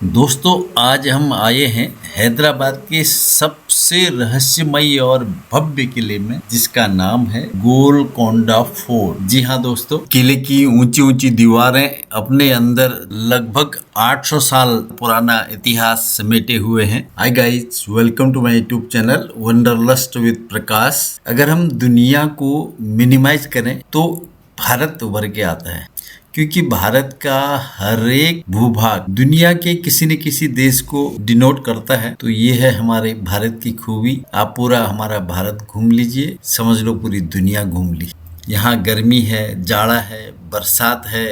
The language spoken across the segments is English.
दोस्तों आज हम आए हैं हैदराबाद के सबसे रहस्यमयी और भव्य किले में, जिसका नाम है गोलकोंडा फोर्ट। जी हाँ दोस्तों, किले की ऊंची ऊंची दीवारें अपने अंदर लगभग 800 साल पुराना इतिहास समेटे हुए हैं। Hi guys, welcome to my YouTube channel Wanderlust with Prakash. अगर हम दुनिया को मिनिमाइज करें तो भारत उभर के आता है, क्योंकि भारत का हर एक भूभाग दुनिया के किसी न किसी देश को डिनोट करता है। तो ये है हमारे भारत की खूबी। आप पूरा हमारा भारत घूम लीजिए, समझ लो पूरी दुनिया घूम ली। यहाँ गर्मी है, जाड़ा है, बरसात है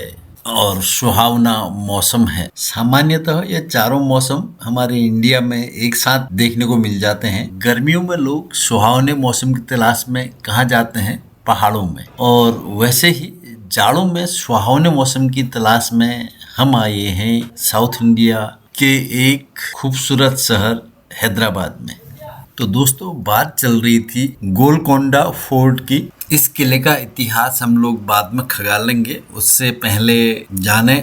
और सुहावना मौसम है। सामान्यतः ये चारों मौसम हमारे इंडिया में एक साथ देखने को मिल जाते हैं। गर्मियों में लोग सुहावने मौसम की तलाश में कहाँ जाते हैं? पहाड़ों में। और वैसे ही जाड़ों में सुहावने मौसम की तलाश में हम आए हैं साउथ इंडिया के एक खूबसूरत शहर हैदराबाद में। तो दोस्तों, बात चल रही थी गोलकोंडा फोर्ट की। इस किले का इतिहास हम लोग बाद में खंगालेंगे। उससे पहले जाने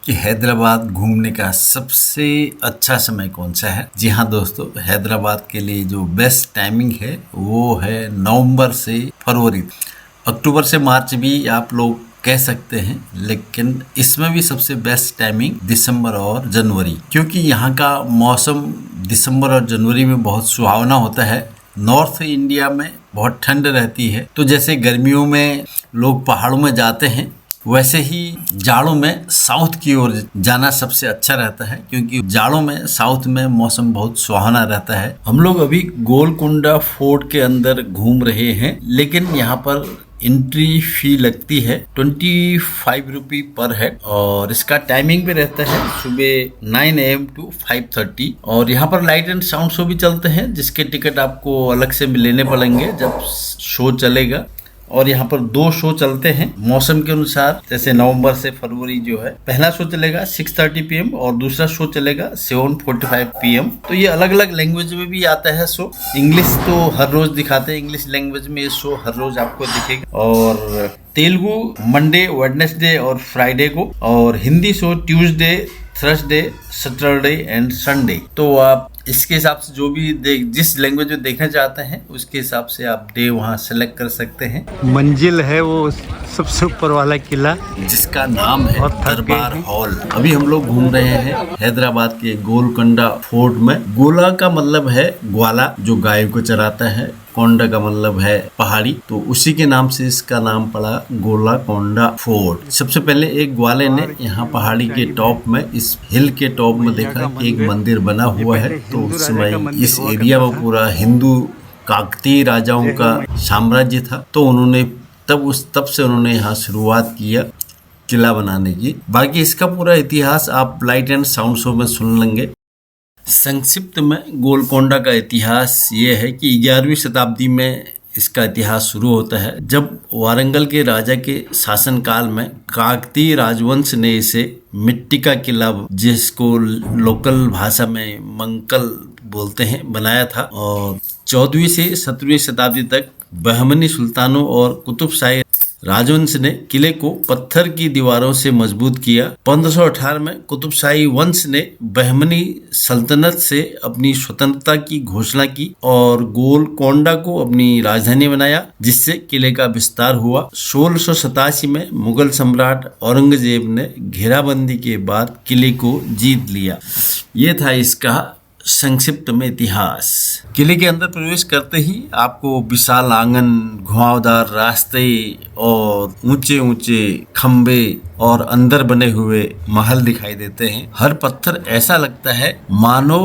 कि हैदराबाद घूमने का सबसे अच्छा समय कौन सा है। जी हाँ दोस्तों, हैदराबाद के लिए जो बेस्ट टाइमिंग है वो है नवंबर से फरवरी। अक्टूबर से मार्च भी आप लोग कह सकते हैं, लेकिन इसमें भी सबसे बेस्ट टाइमिंग दिसंबर और जनवरी, क्योंकि यहाँ का मौसम दिसंबर और जनवरी में बहुत सुहावना होता है। नॉर्थ इंडिया में बहुत ठंड रहती है, तो जैसे गर्मियों में लोग पहाड़ों में जाते हैं, वैसे ही जाड़ों में साउथ की ओर जाना सबसे अच्छा रहता है, क्योंकि जाड़ों में साउथ में मौसम बहुत सुहावना रहता है। हम लोग अभी गोलकोंडा फोर्ट के अंदर घूम रहे हैं, लेकिन यहाँ पर एंट्री फी लगती है 25 रुपी पर हेड, और इसका टाइमिंग भी रहता है सुबह 9 AM to 5:30। और यहाँ पर लाइट एंड साउंड शो भी चलते हैं, जिसके टिकट आपको अलग से लेने पड़ेंगे जब शो चलेगा। और यहाँ पर 2 शो चलते हैं मौसम के अनुसार। जैसे नवंबर से फरवरी जो है, पहला शो चलेगा 6:30 PM और दूसरा शो चलेगा 7:45 PM। तो ये अलग अलग लैंग्वेज में भी आता है शो। इंग्लिश तो हर रोज दिखाते हैं, इंग्लिश लैंग्वेज में ये शो हर रोज आपको दिखेगा। और तेलुगु मंडे, वेडनेसडे और फ्राइडे को, और Hindi show Tuesday, Thursday, Saturday and Sunday. तो आप इसके हिसाब से जो भी जिस लैंग्वेज में देखना चाहते हैं उसके हिसाब से आप डे वहाँ सेलेक्ट कर सकते हैं। मंजिल है वो सबसे ऊपर वाला किला, जिसका नाम है दरबार हॉल। अभी हम लोग घूम रहे हैं हैदराबाद के गोलकोंडा फोर्ट में। गोला का मतलब है ग्वाला, जो गाय को चराता है। कोंडा का मतलब है पहाड़ी, तो उसी के नाम से इसका नाम पड़ा गोलकोंडा फोर्ट। सबसे पहले एक ग्वाले ने यहाँ पहाड़ी के टॉप में, इस हिल के टॉप में देखा कि एक मंदिर बना हुआ है। तो उस समय इस एरिया में पूरा हिंदू काकतीय राजाओं का साम्राज्य था। तो उन्होंने तब से उन्होंने यहाँ शुरुआत किया किला बनाने की। बाकी इसका पूरा इतिहास आप लाइट एंड साउंड शो में सुन लेंगे। संक्षिप्त में गोलकोंडा का इतिहास ये है कि 11वीं शताब्दी में इसका इतिहास शुरू होता है, जब वारंगल के राजा के शासनकाल में काकतीय राजवंश ने इसे मिट्टी का किला, जिसको लोकल भाषा में मंकल बोलते हैं, बनाया था। और 14वीं से 17वीं शताब्दी तक बहमनी सुल्तानों और कुतुबशाही राजवंश ने किले को पत्थर की दीवारों से मजबूत किया। 1518 में कुतुबशाही वंश ने बहमनी सल्तनत से अपनी स्वतंत्रता की घोषणा की और गोलकोंडा को अपनी राजधानी बनाया, जिससे किले का विस्तार हुआ। 1687 में मुगल सम्राट औरंगजेब ने घेराबंदी के बाद किले को जीत लिया। ये था इसका संक्षिप्त में इतिहास। किले के अंदर प्रवेश करते ही आपको विशाल आंगन, घुमावदार रास्ते और ऊंचे ऊंचे खंबे और अंदर बने हुए महल दिखाई देते हैं। हर पत्थर ऐसा लगता है मानो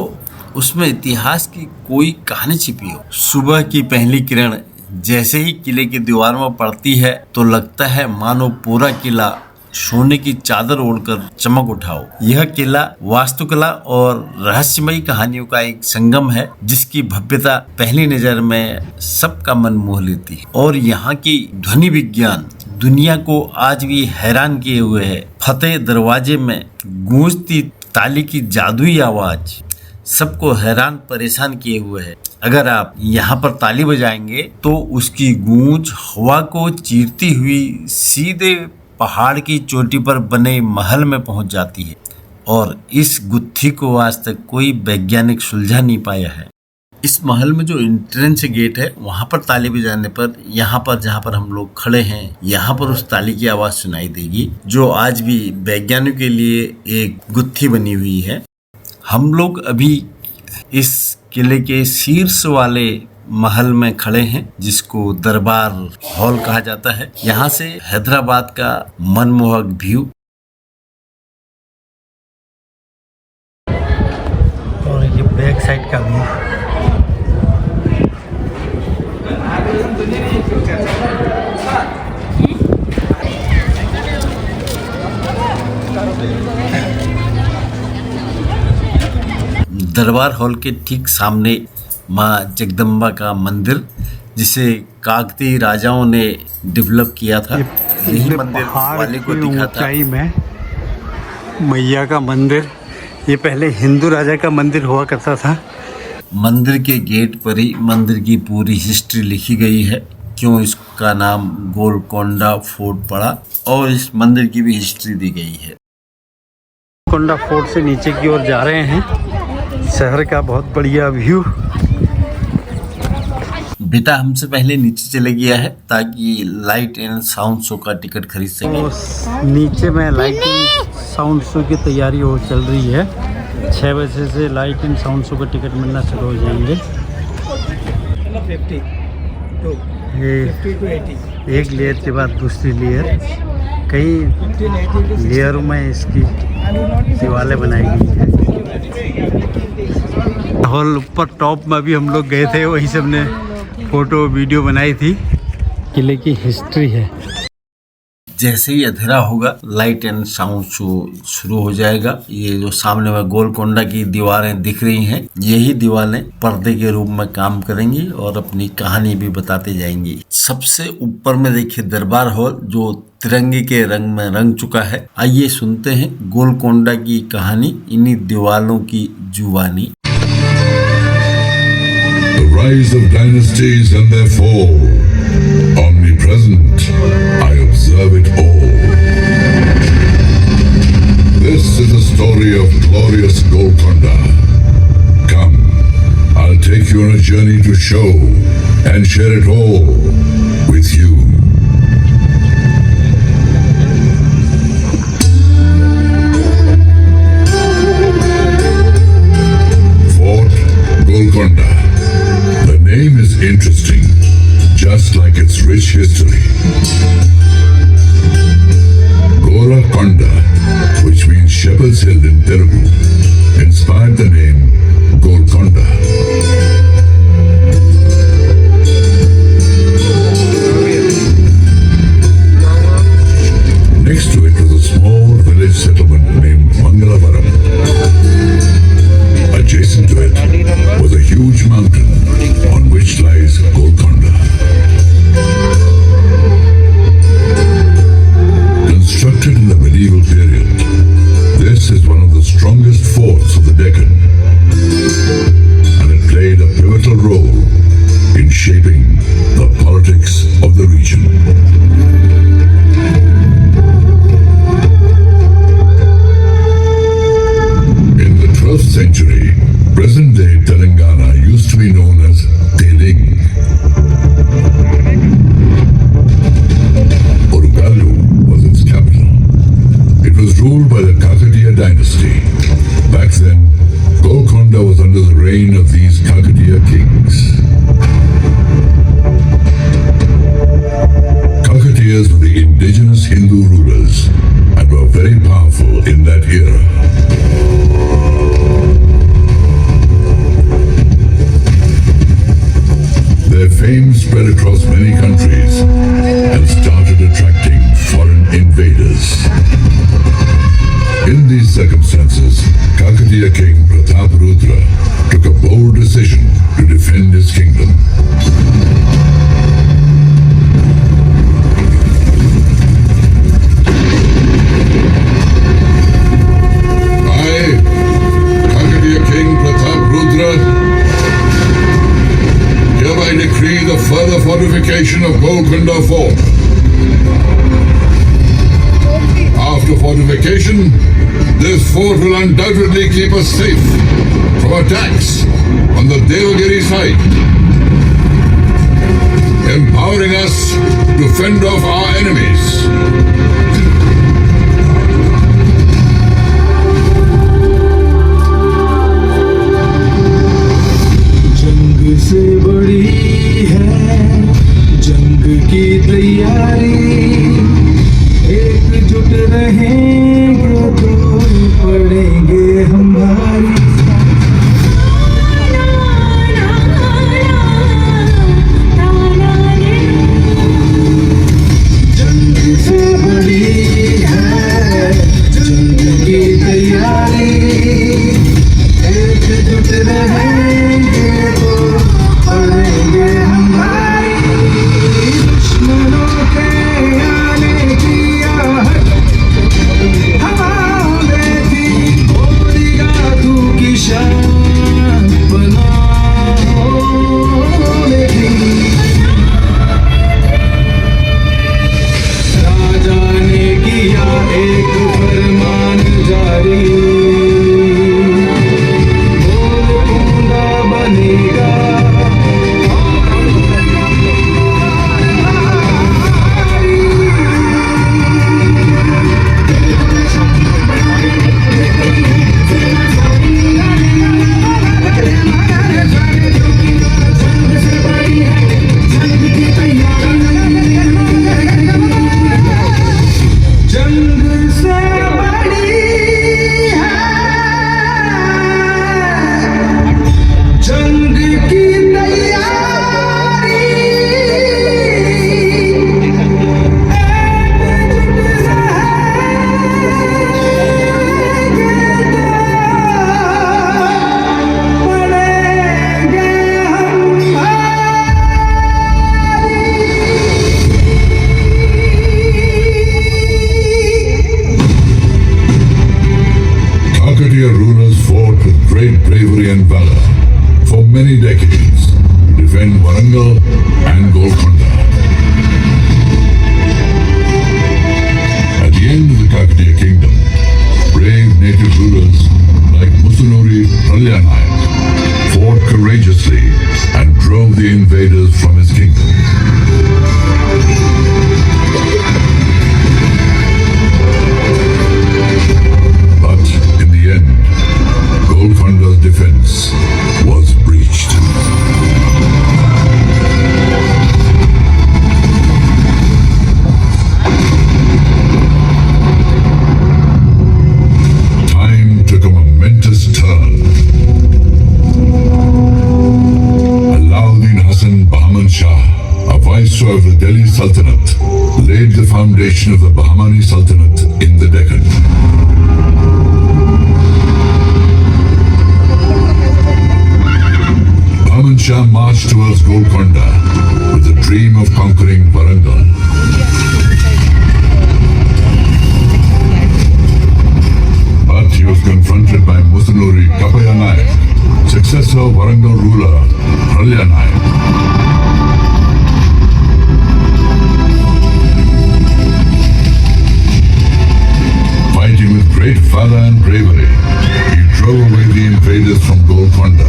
उसमें इतिहास की कोई कहानी छिपी हो। सुबह की पहली किरण जैसे ही किले की दीवारों में पड़ती है तो लगता है मानो पूरा किला सोने की चादर ओढ़कर चमक उठाओ। यह किला वास्तुकला और रहस्यमयी कहानियों का एक संगम है, जिसकी भव्यता पहली नजर में सबका मन मोह लेती है। और यहाँ की ध्वनि विज्ञान दुनिया को आज भी हैरान किए हुए है। फतेह दरवाजे में गूंजती ताली की जादुई आवाज सबको हैरान परेशान किए हुए है। अगर आप यहाँ पर ताली बजाएंगे तो उसकी गूंज हवा को चीरती हुई सीधे पहाड़ की चोटी पर बने महल में पहुंच जाती है। और इस गुत्थी को आज तक कोई वैज्ञानिक सुलझा नहीं पाया है। इस महल में जो एंट्रेंस गेट है वहां पर ताली बजाने पर यहाँ पर जहाँ पर हम लोग खड़े हैं यहाँ पर उस ताली की आवाज सुनाई देगी, जो आज भी वैज्ञानिकों के लिए एक गुत्थी बनी हुई है। हम लोग अभी इस किले के शीर्ष वाले महल में खड़े हैं जिसको दरबार हॉल कहा जाता है। यहाँ से हैदराबाद का मनमोहक व्यू और ये बैक साइड का व्यू। दरबार हॉल के ठीक सामने माँ जगदम्बा का मंदिर, जिसे काकतीय राजाओं ने डेवलप किया था। यही मंदिर वाले को दिखा था। ऊंचाई में मैया का मंदिर, ये पहले हिंदू राजा का मंदिर हुआ करता था। मंदिर के गेट पर ही मंदिर की पूरी हिस्ट्री लिखी गई है, क्यों इसका नाम गोलकोंडा फोर्ट पड़ा, और इस मंदिर की भी हिस्ट्री दी गई है। गोलकोंडा फोर्ट से नीचे की ओर जा रहे हैं। शहर का बहुत बढ़िया व्यू। बेटा हमसे पहले नीचे चले गया है ताकि लाइट एंड साउंड शो का टिकट खरीद सके। तो नीचे में लाइट एंड साउंड शो की तैयारी हो चल रही है। 6 बजे से लाइट एंड साउंड शो का टिकट मिलना शुरू हो जाएंगे। ये एक लेयर के बाद दूसरी लेयर, कई लेयरों में इसकी दीवारें बनाई गई है। हॉल ऊपर टॉप में भी हम लोग गए थे, वही सब ने फोटो वीडियो बनाई थी। किले की हिस्ट्री है। जैसे ही अंधेरा होगा लाइट एंड साउंड शो शुरू हो जाएगा। ये जो सामने में गोलकोंडा की दीवारें दिख रही हैं, यही दीवारें पर्दे के रूप में काम करेंगी और अपनी कहानी भी बताती जाएंगी। सबसे ऊपर में देखिए दरबार हॉल, जो तिरंगे के रंग में रंग चुका है। आइए सुनते हैं गोलकोंडा की कहानी, इन्हीं दीवारों की जुबानी। The rise of dynasties and their fall, omnipresent, I observe it all. This is the story of glorious Golconda. Come, I'll take you on a journey to show and share it all with you. Fort Golconda. The name is interesting, just like its rich history. Golconda, which means Shepherd's Hill in Telugu, inspired the name Golconda. Next to it was a small village settlement named Mangalavaram. Adjacent to it was a huge mountain on which lies Golconda. Constructed in the medieval period, this is one of the strongest forts of the Deccan, and it played a pivotal role in shaping the politics of the region. In the 12th century, present-day Telangana used to be known as Teling. Orugalu was its capital. It was ruled by the Kakatiya dynasty. Back then, Golconda was under the reign of these Kakatiya kings. Kakatiyas were the indigenous Hindu rulers and were very powerful in that era. Their fame spread across many countries and started attracting foreign invaders. In these circumstances, Kakatiya king Prathaparudra took a bold decision to defend his kingdom. I, Kakatiya king Prathaparudra, hereby decree the further fortification of Golconda Fort. After fortification, This fort will undoubtedly keep us safe from attacks on the Devagiri side, empowering us to fend off our enemies. जंग से बड़ी है जंग की तैयारी, एकजुट रहेंगे तो पड़ेंगे हम भारी। जंग से बड़ी है जंग की तैयारी, एकजुट रहेंगे तो पड़ेंगे हम भारी। दुश्मनों के आने की आहट हवाओं में थी, बोलेगा तू की शान पनाहों में थी। राजा ने किया एक फरमान जारी, गोलकोंडा बनेगा जंग से बड़ी है जंग की तैयारी, पड़ेंगे हम Kakatiya rulers fought with great bravery and valor for many decades to defend Warangal and Golconda. At the end of the Kakatiya kingdom, brave native rulers like Musunuri Nayak fought courageously and drove the invaders from his kingdom. But in the end, Golconda's defense was breached. Time took a momentous turn. Alauddin Hassan Bahman Shah, a viceroy of the Delhi Sultanate, laid the foundation of the Bahmani Sultanate in the Deccan. Bahman Shah marched towards Golconda with the dream of conquering Warangal. But he was confronted by Musunuri Nayak, successor of Warangal ruler Nayak. Fighting with great valor and bravery, he drove away the invaders from Golconda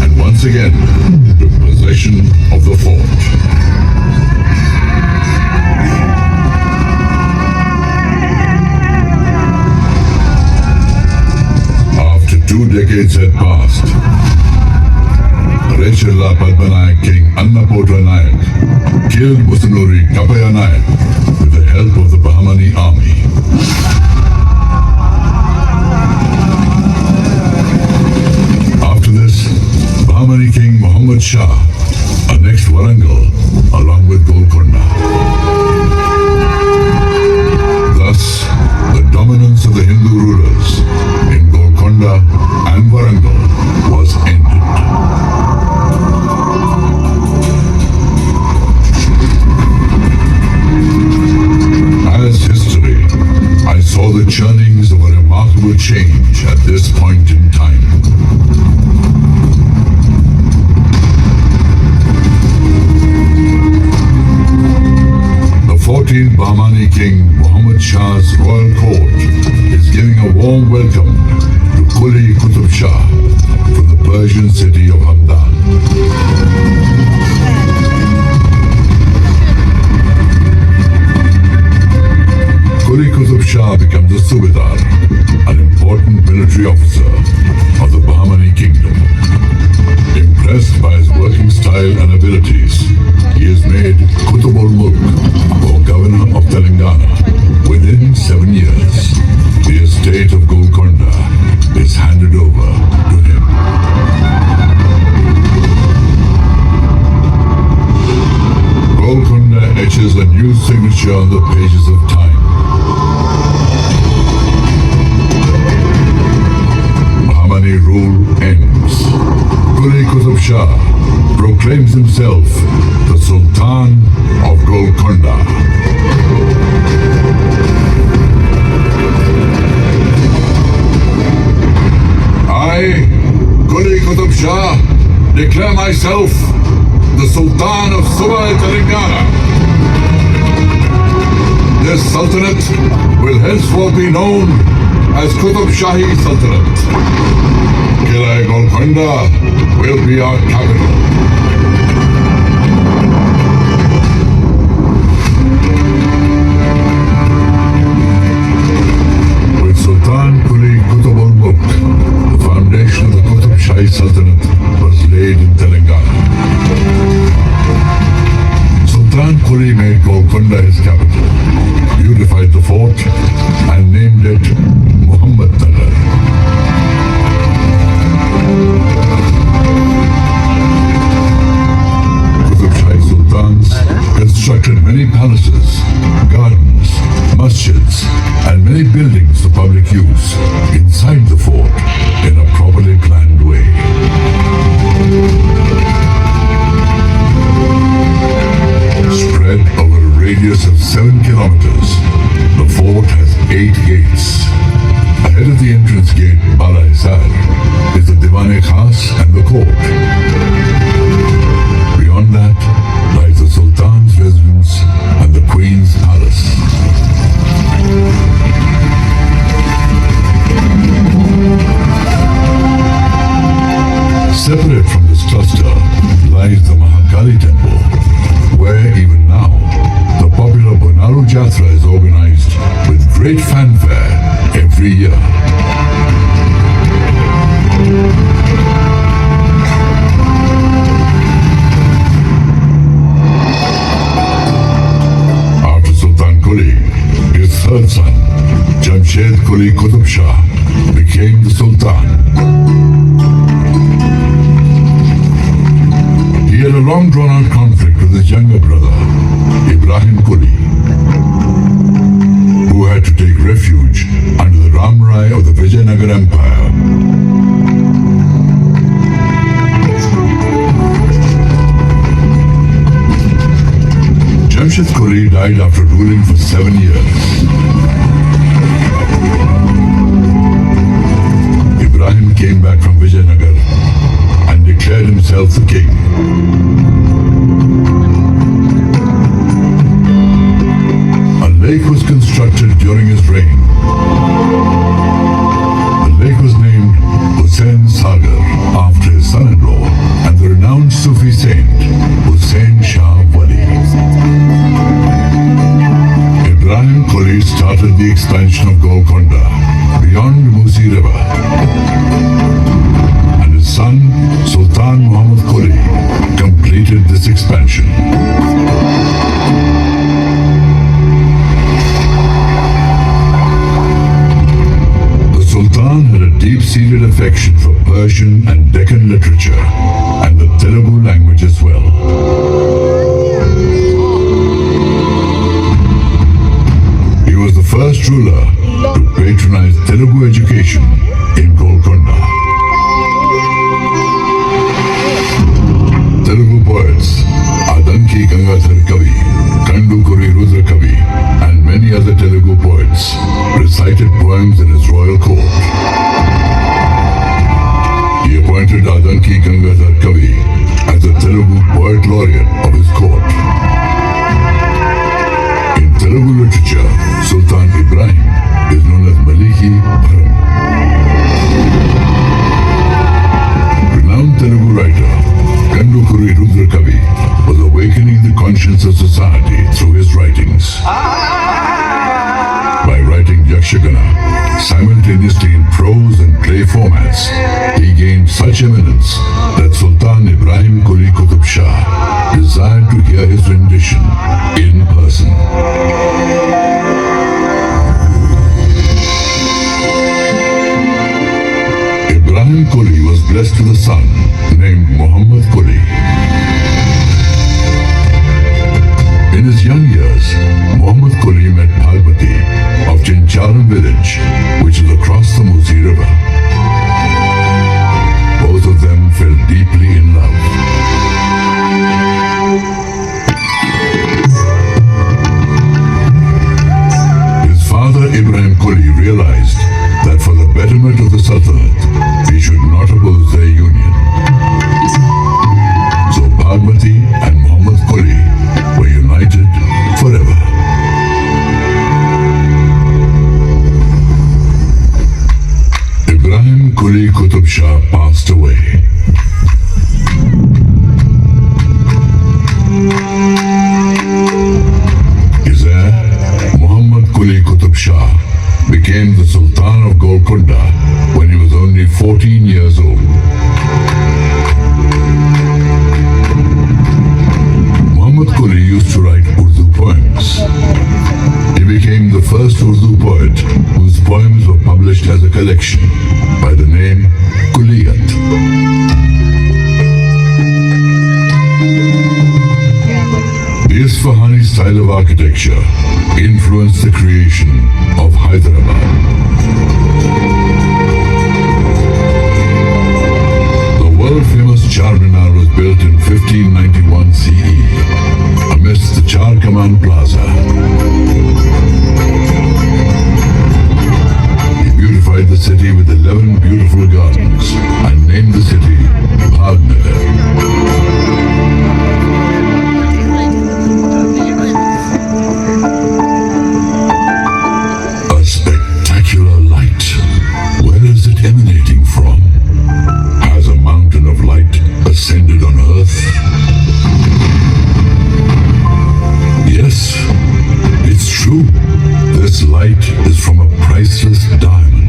and once again took possession of the fort. After 2 decades had passed, Rechilla Padmanayak King Annapotra Nayak killed Musunuri Nayak with the help of the Bahmani army. After this, Bahmani King Muhammad Shah annexed Warangal along with Golconda. Thus, the dominance of the Hindu rulers in Golconda and Warangal was ended. As history, I saw the churnings of a remarkable change at this point in time. The 14th Bahmani king Muhammad Muhammad Shah's royal court is giving a warm welcome to Quli Qutub Shah from the Persian city of Hamdan. Quli Qutub Shah becomes a Subedar, an important military officer of the Bahmani kingdom. Impressed by his working style and abilities, he is made Qutub al-Mulk, or governor of Telangana. Within 7 years, the estate of Golconda is handed over to him. Golconda etches a new signature on the pages of time. Bahmani rule ends. Quli Qutub Shah proclaims himself the Sultan of Golconda. I, Quli Qutub Shah, declare myself the Sultan of Suba Telangana. This Sultanate will henceforth be known as Qutub Shahi Sultanate. Qila Golconda will be our capital. With Sultan Quli Qutub al-Mulk, the foundation of the Qutub Shahi Sultanate was laid in Telangana. Sultan Quli made Golconda his capital, beautified the fort, and named it Muhammad Nagar. Qutub Shahi Sultans constructed many palaces, gardens, masjids, and many buildings for public use inside the fort in a properly planned way. Spread over a radius of 7 kilometers, the fort has 8 gates. Ahead of the entrance gate, Bala Hisar, is the Diwan-e-Khas and the court. Beyond that lies the Sultan's residence and the Queen's palace. Separate from this cluster lies the Mahakali temple, where even now the popular Bonaru Jatra is organized with great fanfare every year. After Sultan Quli, his third son, Jamshed Quli Qutub Shah, became the Sultan. He had a long drawn-out conflict with his younger brother, Ibrahim Quli, who had to take refuge under the Ram Rai of the Vijayanagar Empire. Jamshed Quli died after ruling for 7 years. Ibrahim came back from Vijayanagar and declared himself the king. A lake was constructed during his reign. The lake was named Hussain Sagar after his son-in-law and the renowned Sufi saint Hussain Shah Wali. Ibrahim Quli started the expansion of Golconda beyond Musi River, and his son Sultan Muhammad Quli completed this expansion. The Sultan had a deep-seated affection for Persian and Deccan literature and the Telugu language as well. He was the first ruler to patronize Telugu education in Golconda. Telugu poets Adanki Gangadhar Kavi, Kandukuri Rudra Kavi, and many other Telugu poets recited poems in his royal court. He appointed Adanki Gangadhar Kavi as the Telugu poet laureate of his court. In Telugu literature, Sultan simultaneously in prose and play formats, he gained such eminence that Sultan Ibrahim Quli Qutb Shah desired to hear his rendition in person. Ibrahim Quli was blessed with a son named Muhammad Quli. In his young years, Muhammad Quli met Bhagwati of Chincharan village, which is across the Musi River. Both of them fell deeply in love. His father Ibrahim Quli realized that for the betterment of the Sultanate, he should not oppose their union. So Bhagwati and Muhammad Quli were united forever. Ibrahim Quli Qutb Shah passed away. His heir, Muhammad Quli Qutb Shah, became the Sultan of Golconda when he was only 14 years old. Muhammad Quli used to write Urdu poems. He became the first Urdu poet whose poems were published as a collection by the name Kuliyat. The Isfahani style of architecture influenced the creation of Hyderabad. The world-famous Charminar was built in 1591 CE amidst the Char Kaman Plaza. He beautified the city with 11 beautiful gardens and named the city Bhagnagar. A spectacular light. Where is it emanating from? Has a mountain of light ascended on earth? Yes, it's true. This light is from a priceless diamond.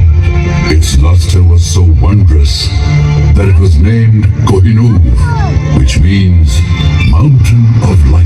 Its luster was so wondrous that it was named Kohinoor, which means mountain of light.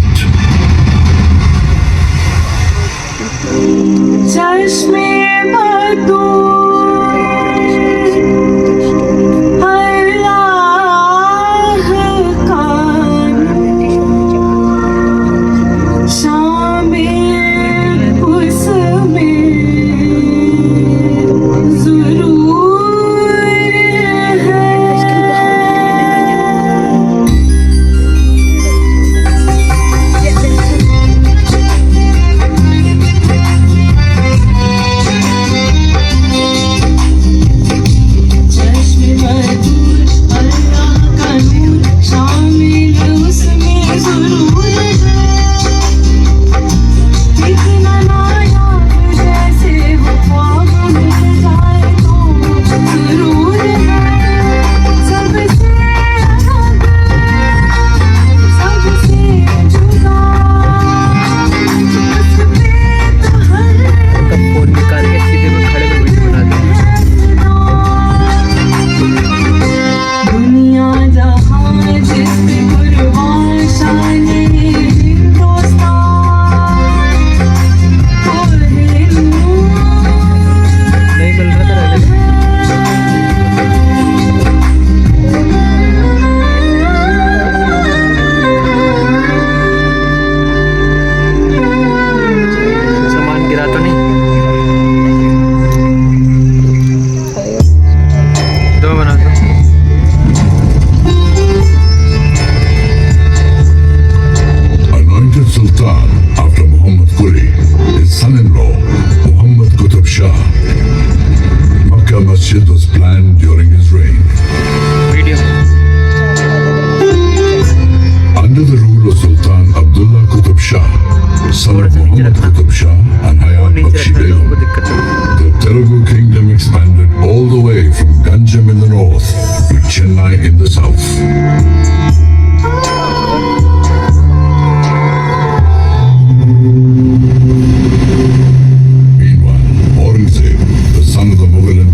Mughal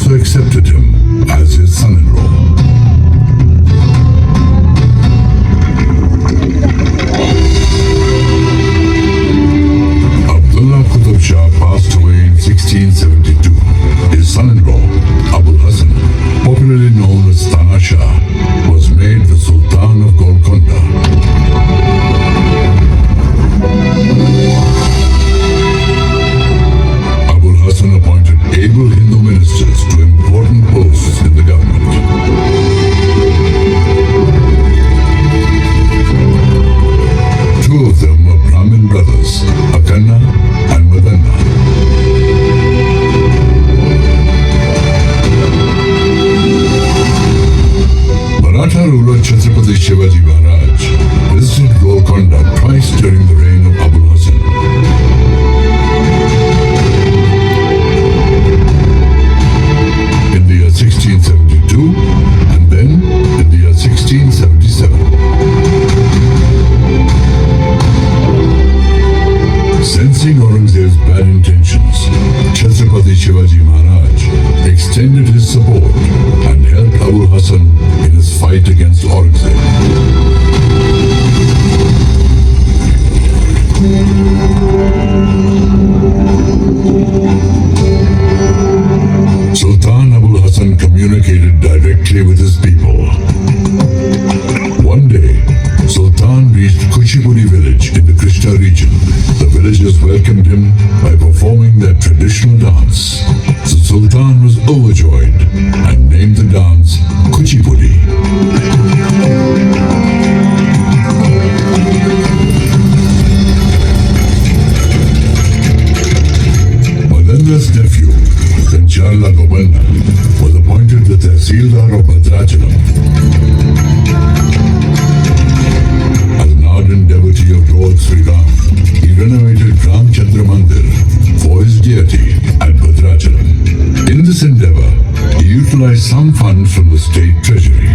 also accepted him as his son-in-law. Abdullah Qutb Shah passed away in 1672. His son-in-law, Abul Hassan, popularly known as Tana Shah, was made the Sultan of Golconda. Abul Hassan appointed able Hindu ministers to important posts in the government. Two of them were Brahmin brothers, Akanna and Madanna. Maratha ruler Chhatrapati Shivaji Maharaj visited Golconda twice during the reign of Abul Hassan. In the year 1672 and then in the year 1677. Sensing Aurangzeb's bad intentions, Chhatrapati Shivaji Maharaj extended his support and helped Abul Hassan in his fight against Aurangzeb. Sultan Abul Hassan communicated directly with his people. One day, Sultan reached Kuchipudi village in the Krishna region. The villagers welcomed him by performing their traditional dance. The Sultan was overjoyed and named the dance Kuchipudi. Madanna's nephew, Kancharla Gobanna, was appointed the Tehsildar of Bhadrachalam. As an ardent devotee of Lord Sri Ram, he renovated Ramchandra Mandir for his deity at Bhadrachalam. In this endeavor, he utilized some funds from the state treasury.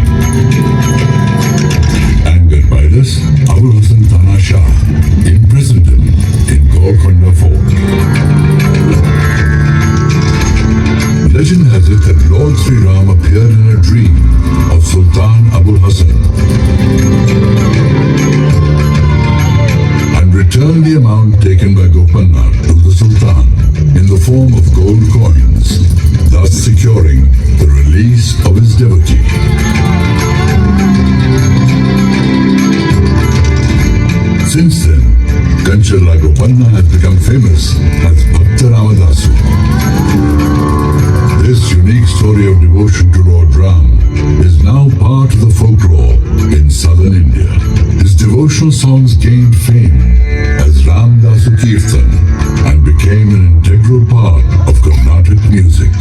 Angered by this, Abul Hassan Tana Shah imprisoned him in Golconda Fort. Legend has it that Lord Sri Ram appeared in a dream of Sultan Abul Hassan and returned the amount taken by Gopanna to the Sultan in the form of gold coins, thus securing the release of his devotee. Since then, Kancharla Gopanna has become famous as Bhakta Ramadasu. This unique story of devotion to Lord Ram is now part of the folklore in southern India. His devotional songs gained fame as Ramdasu Kirtan and became an integral part of Carnatic music.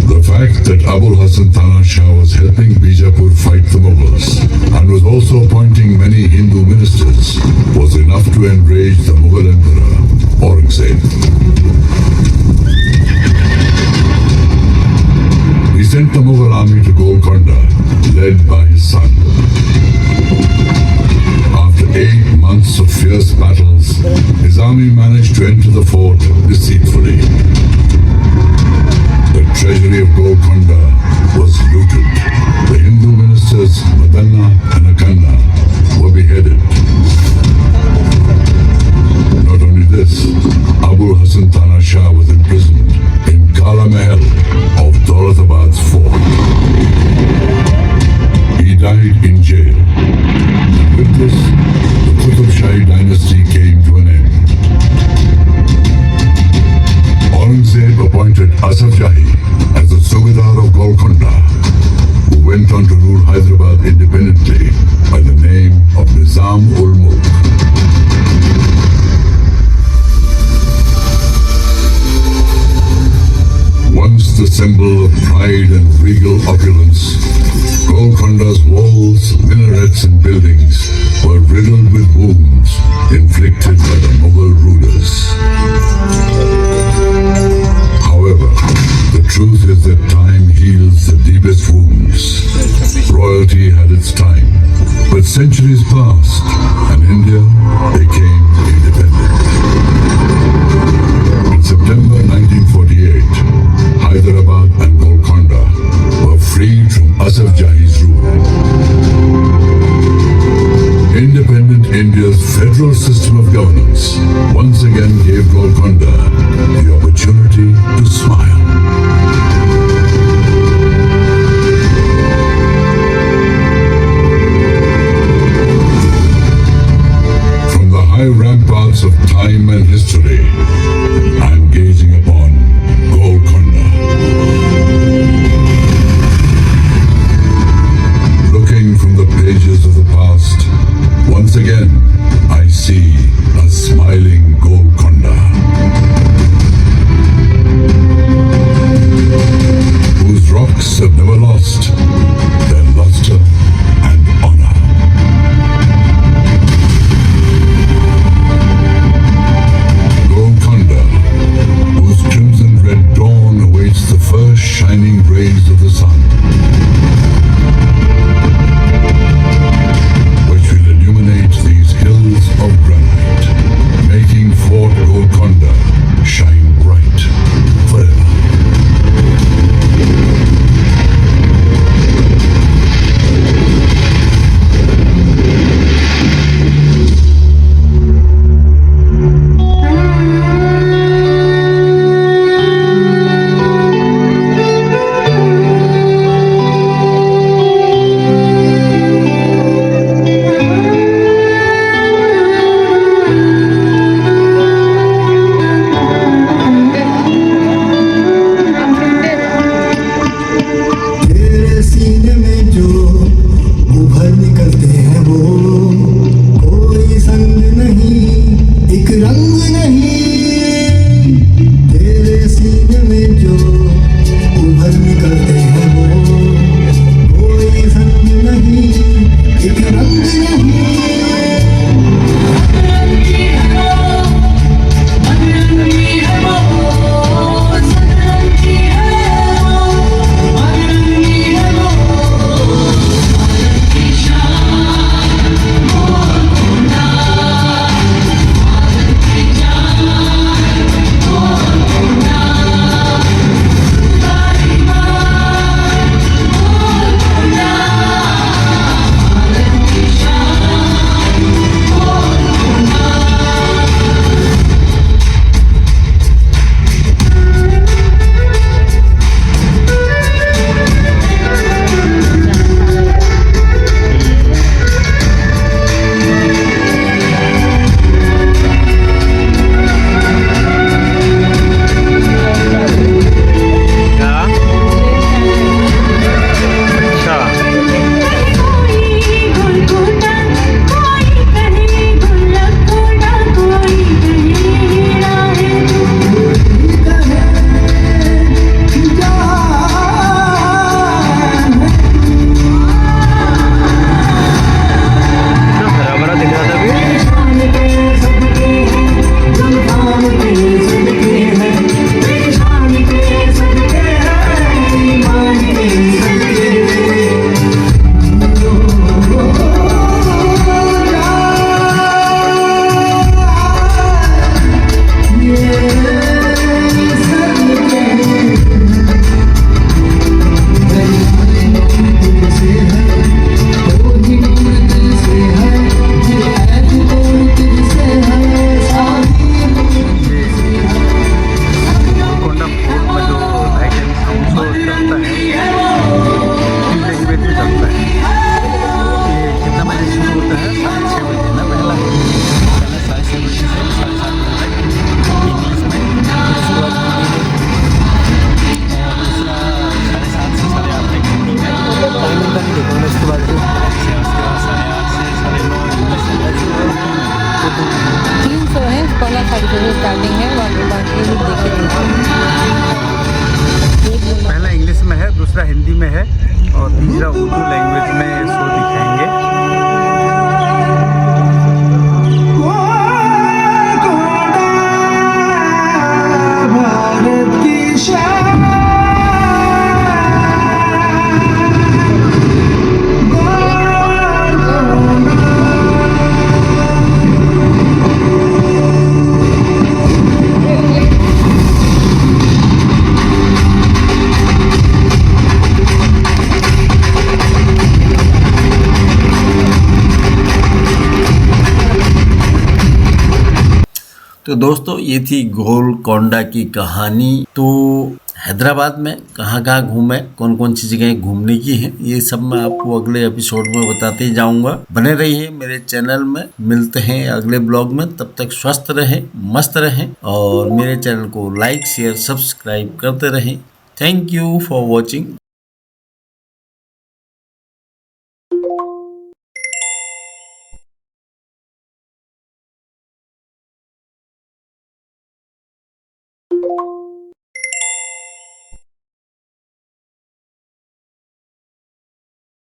The fact that Abul Hassan Tana Shah was helping Bijapur fight the Mughals and was also appointing many Hindu ministers was enough to enrage the Mughal emperor Aurangzeb. He sent the Mughal army to Golconda, led by his son. After 8 months of fierce battles, his army managed to enter the fort deceitfully. The treasury of Golconda was looted. The Hindu ministers Madanna and Akanna were beheaded. Not only this, Abul Hassan Tana Shah was imprisoned in Kala Mahal of Daulatabad's fort. He died in jail. And with this, the Qutb Shahi dynasty came to an end. Aurangzeb appointed Asaf Jahi as the Subedar of Golconda, who went on to rule Hyderabad independently by the name of Nizam-ul-Mulk. Once the symbol of pride and regal opulence, Golconda's walls, minarets and buildings were riddled with wounds inflicted by the Mughal rulers. However, the truth is that time heals the deepest wounds. Royalty had its time, but centuries passed and India became independent. federal system of governance once again gave Golconda the opportunity to smile. From the high ramparts of time and history, I am gazing upon Golconda. Looking from the pages of the past, once again I see a smiling Golconda, whose rocks have never lost their luster and honor. Golconda, whose crimson red dawn awaits the first shining rays of the sun, which will illuminate these hills of granite, making Fort Golconda shine bright forever. तेरे सीने में जो उभर निकलते हैं वो कोई संग नहीं, एक रंग नहीं। तेरे सीने में जो उभर निकलते हैं वो कोई संग नहीं, एक रंग नहीं। पहला इंग्लिश में है, दूसरा हिंदी में है और तीसरा उर्दू लैंग्वेज में शो दिखाएंगे। भारत की शान तो दोस्तों ये थी गोलकोंडा की कहानी। तो हैदराबाद में कहाँ कहाँ घूमे, कौन कौन सी जगह घूमने की है, ये सब मैं आपको अगले एपिसोड में बताते जाऊंगा। बने रहिए मेरे चैनल में, मिलते हैं अगले ब्लॉग में। तब तक स्वस्थ रहें, मस्त रहें और मेरे चैनल को लाइक शेयर सब्सक्राइब करते रहें। Thank you for watching.